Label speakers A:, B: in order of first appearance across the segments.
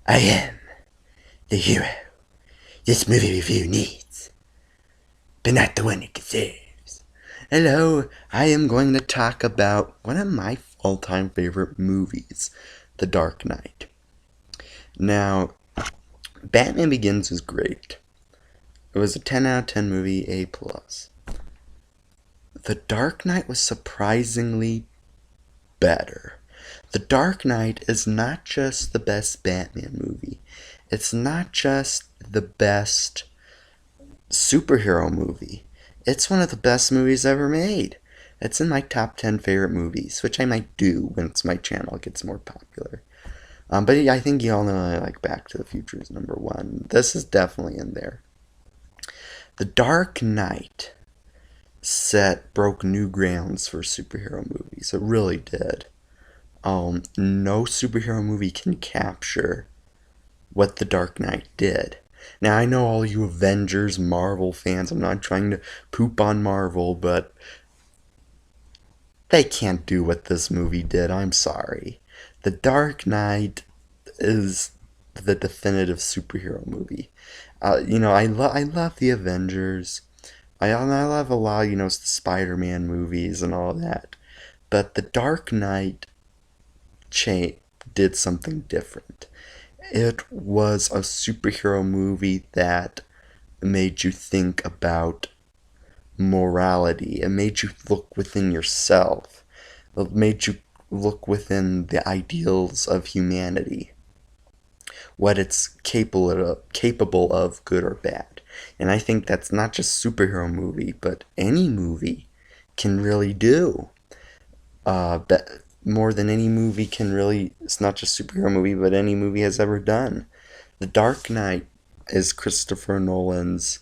A: I am the hero this movie review needs, but not the one it deserves. Hello, I am going to talk about one of my all-time favorite movies, The Dark Knight. Now, Batman Begins is great. It was a 10 out of 10 movie, A+. The Dark Knight was surprisingly better. The Dark Knight is not just the best Batman movie. It's not just the best superhero movie. It's one of the best movies ever made. It's in my top 10 favorite movies, which I might do once my channel gets more popular. But I think you all know I like Back to the Future is number one. This is definitely in there. The Dark Knight broke new grounds for superhero movies. It really did. No superhero movie can capture what The Dark Knight did. Now, I know all you Avengers, Marvel fans, I'm not trying to poop on Marvel, but they can't do what this movie did. I'm sorry. The Dark Knight is the definitive superhero movie. I love the Avengers. I love a lot, the Spider-Man movies and all that. But The Dark Knight did something different. It was a superhero movie that made you think about morality. It made you look within yourself. It made you look within the ideals of humanity. What it's capable of, good or bad. And I think that's not just superhero movie, but any movie can really do. More than any movie can really, it's not just superhero movie, but any movie has ever done. The Dark Knight is Christopher Nolan's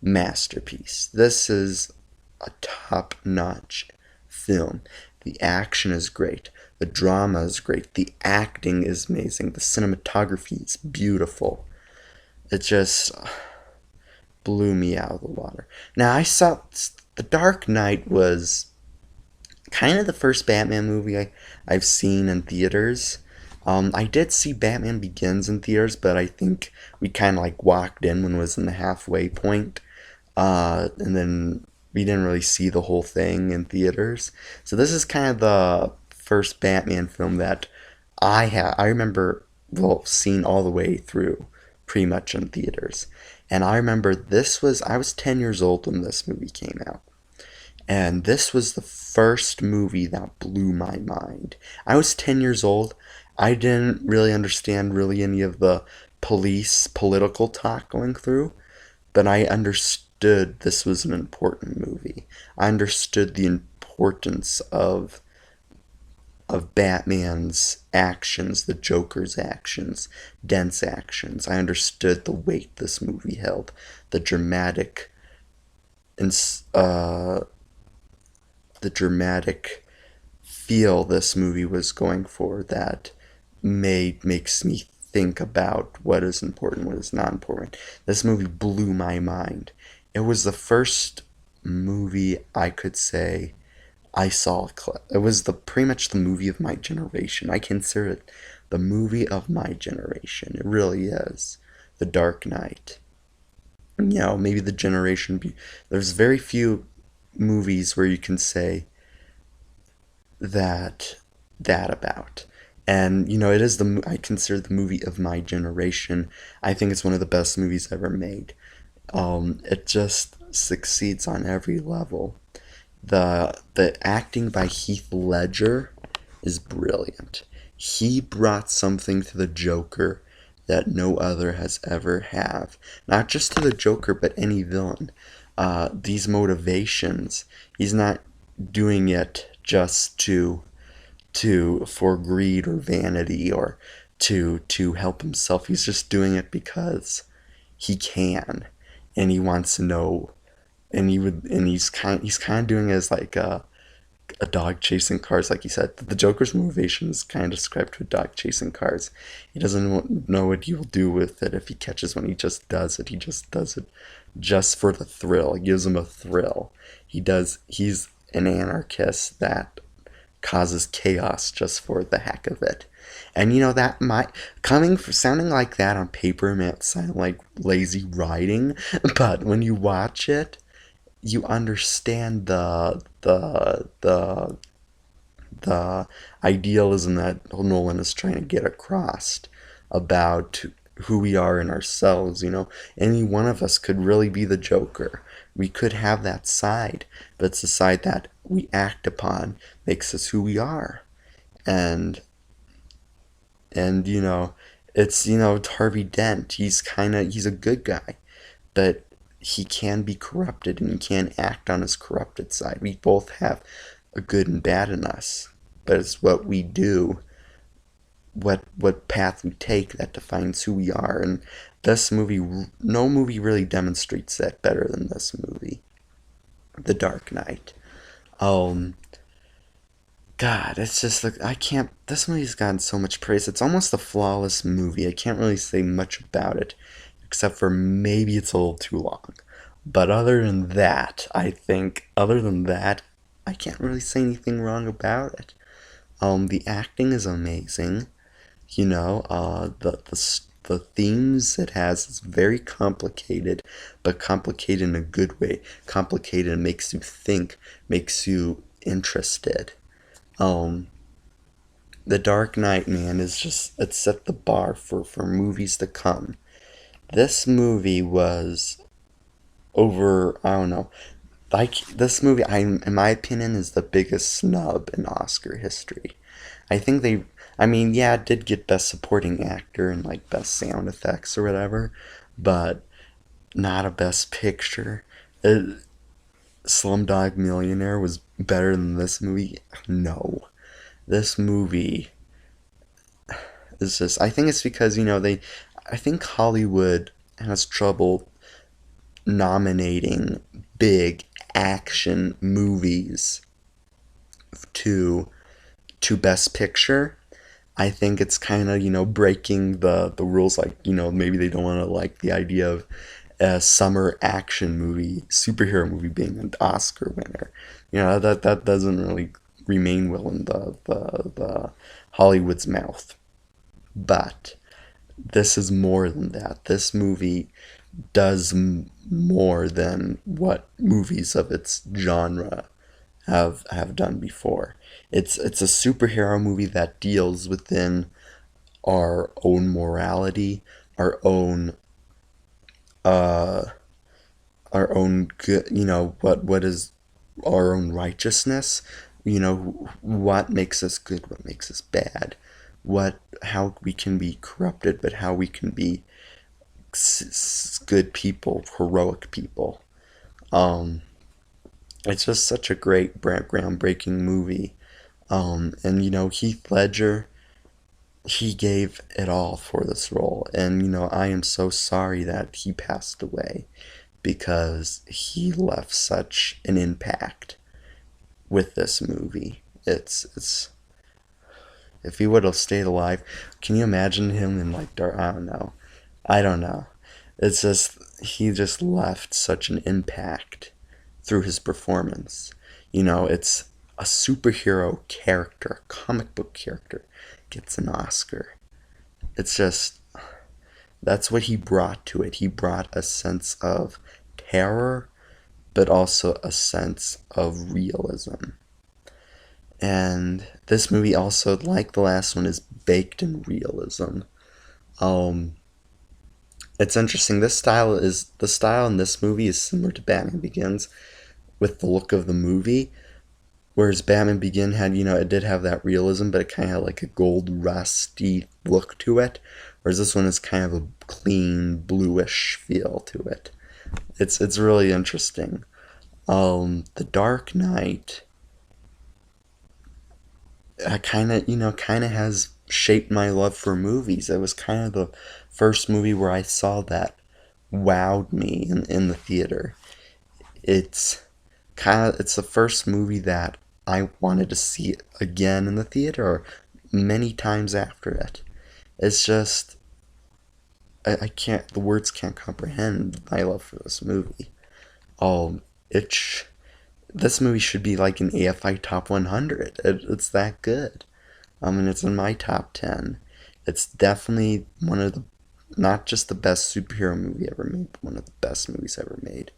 A: masterpiece. This is a top-notch film. The action is great. The drama is great. The acting is amazing. The cinematography is beautiful. It just blew me out of the water. Now, I saw The Dark Knight was kind of the first Batman movie I've seen in theaters. I did see Batman Begins in theaters, but I think we kind of like walked in when it was in the halfway point. And then we didn't really see the whole thing in theaters. So this is kind of the first Batman film that I remember, well, seeing all the way through pretty much in theaters. And I remember I was 10 years old when this movie came out. And this was the first movie that blew my mind. I was 10 years old. I didn't really understand really any of the political talk going through, but I understood this was an important movie. I understood the importance of Batman's actions, the Joker's actions, Dent's actions. I understood the weight this movie held, the dramatic the dramatic feel this movie was going for that makes me think about what is important, what is not important. This movie blew my mind. It was the first movie I could say I saw. It was pretty much the movie of my generation. I consider it the movie of my generation. It really is. The Dark Knight. Maybe the generation. There's very few movies where you can say that about. And it is I consider the movie of my generation. I think it's one of the best movies ever made. It just succeeds on every level. The acting by Heath Ledger is brilliant. He brought something to the Joker that no other has ever have. Not just to the Joker, but any villain. These motivations. He's not doing it just for greed or vanity or to help himself. He's just doing it because he can, and he wants to know, and he's kind of doing it as like a dog chasing cars, like he said. The Joker's motivation is kind of described to a dog chasing cars. He doesn't know what he will do with it if he catches one. He just does it. He just does it just for the thrill. It gives him a thrill. He's an anarchist that causes chaos just for the heck of it. And you know that might coming for sounding like that on paper might sound like lazy writing, but when you watch it, you understand the idealism that Nolan is trying to get across about who we are in ourselves. You know, any one of us could really be the Joker. We could have that side, but it's the side that we act upon makes us who we are. And you know, it's it's Harvey Dent. He's a good guy, but he can be corrupted and he can act on his corrupted side. We both have a good and bad in us, but it's what we do, what path we take that defines who we are. And this movie, no movie really demonstrates that better than this movie, The Dark Knight. Um, God, it's just like I can't. This movie's gotten so much praise. It's almost a flawless movie. I can't really say much about it, except for maybe it's a little too long. But other than that, I can't really say anything wrong about it. The acting is amazing. The themes it has is very complicated, but complicated in a good way. Complicated makes you think, makes you interested. Um, The Dark Knight, man, is just it set the bar for movies to come. This movie was over, I don't know, like this movie, in my opinion, is the biggest snub in Oscar history. I think I mean, yeah, it did get Best Supporting Actor and like Best Sound Effects or whatever, but not a Best Picture. It, Slumdog Millionaire was better than this movie. No, this movie is just. I think it's because I think Hollywood has trouble nominating big action movies to Best Picture. I think it's kind of breaking the rules. Like maybe they don't want to like the idea of a summer action movie, superhero movie being an Oscar winner. That doesn't really remain well in the Hollywood's mouth. But this is more than that. This movie does more than what movies of its genre have done before. It's a superhero movie that deals within our own morality, our own uh good, what is our own righteousness, what makes us good, what makes us bad, what how we can be corrupted, but how we can be good people, heroic people. Um, it's just such a great, groundbreaking movie. And Heath Ledger, he gave it all for this role, and I am so sorry that he passed away because he left such an impact with this movie. It's if he would have stayed alive, can you imagine him in like dark? I don't know. I don't know. It's just he just left such an impact through his performance. It's a superhero character, a comic book character gets an Oscar. It's just that's what he brought to it. He brought a sense of terror, but also a sense of realism. And this movie also, like the last one, is baked in realism. Um, it's interesting. The style in this movie is similar to Batman Begins with the look of the movie, whereas Batman Begin had, it did have that realism, but it kind of had like a gold rusty look to it, whereas this one is kind of a clean bluish feel to it. It's really interesting. The Dark Knight, kind of has shaped my love for movies. It was kind of the first movie where I saw that wowed me in the theater. It's it's the first movie that I wanted to see again in the theater or many times after it. It's just I can't the words can't comprehend my love for this movie. Um, this movie should be like an AFI Top 100. It's that good. And it's in my top 10. It's definitely one of the, not just the best superhero movie ever made, but one of the best movies ever made.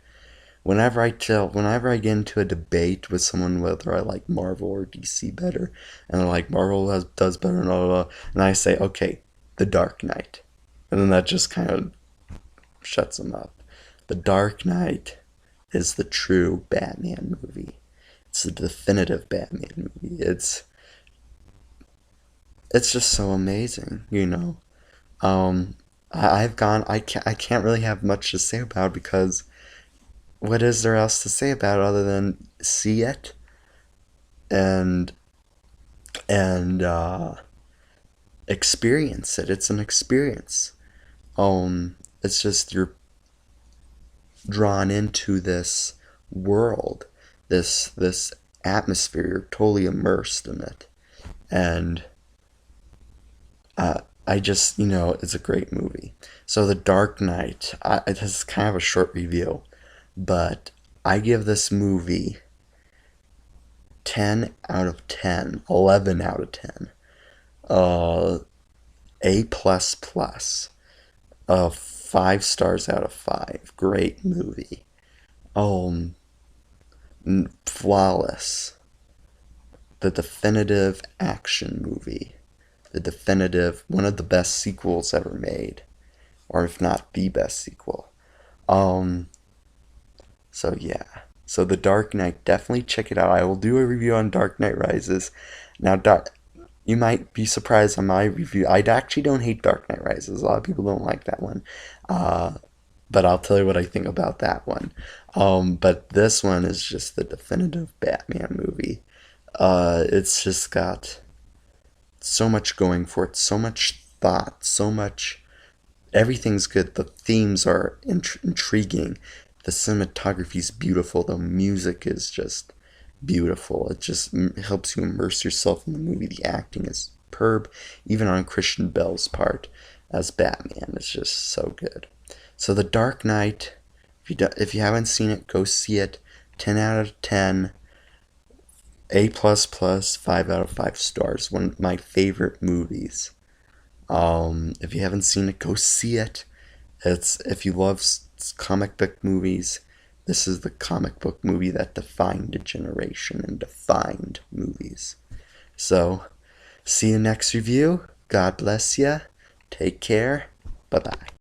A: Whenever I get into a debate with someone whether I like Marvel or DC better, and they're like does better, and blah, blah, blah, and I say, okay, The Dark Knight, and then that just kind of shuts them up. The Dark Knight is the true Batman movie. It's the definitive Batman movie. It's just so amazing, you know. I can't really have much to say about it because what is there else to say about it other than see it and and experience it. It's an experience. It's just you're drawn into this world, this atmosphere. You're totally immersed in it, and I just it's a great movie. So The Dark Knight. This is kind of a short review, but I give this movie 10 out of 10, 11 out of 10. Uh, A plus plus. 5 stars out of 5. Great movie. Um, Flawless. The definitive action movie. The definitive, one of the best sequels ever made, or if not the best sequel. Um, so yeah. So The Dark Knight, definitely check it out. I will do a review on Dark Knight Rises. Now, you might be surprised on my review. I actually don't hate Dark Knight Rises. A lot of people don't like that one. Uh, but I'll tell you what I think about that one. But this one is just the definitive Batman movie. It's just got so much going for it, so much thought, so much. Everything's good. The themes are intriguing. The cinematography is beautiful. The music is just beautiful. It just helps you immerse yourself in the movie. The acting is superb, even on Christian Bale's part as Batman. It's just so good. So The Dark Knight, if you haven't seen it, go see it. 10 out of 10. A plus plus, 5 out of 5 stars. One of my favorite movies. If you haven't seen it, go see it. If you love comic book movies, this is the comic book movie that defined a generation and defined movies. So, see you next review. God bless you. Take care. Bye bye.